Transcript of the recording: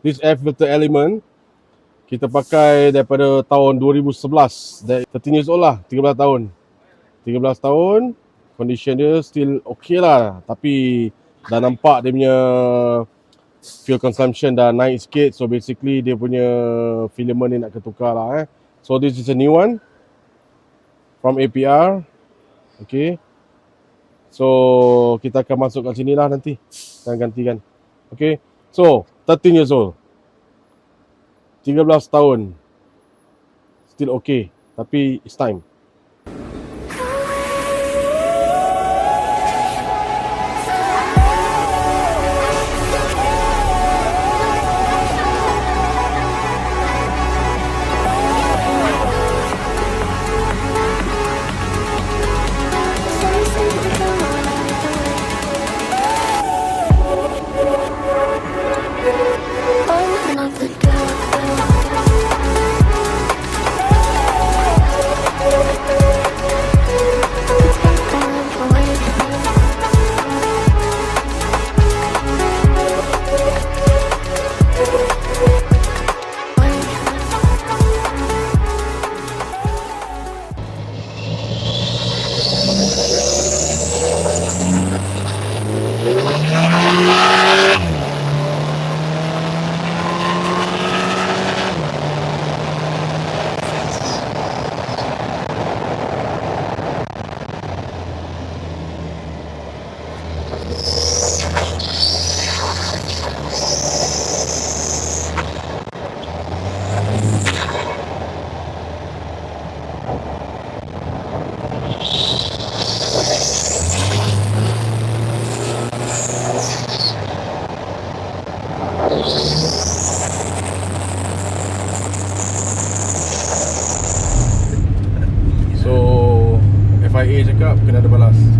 This air filter element kita pakai daripada tahun 2011. 13 years old lah, 13 tahun. 13 tahun, condition dia still okay lah. Tapi dah nampak dia punya fuel consumption dah naik sikit. So basically dia punya filament ni nak ketukar lah. So this is a new one from APR. Okay. So kita akan masuk kat sini lah nanti. Kita gantikan. Okay. So 13 years old. 13 tahun. Still okay. Tapi it's time. So FIA cakap kena ada balas.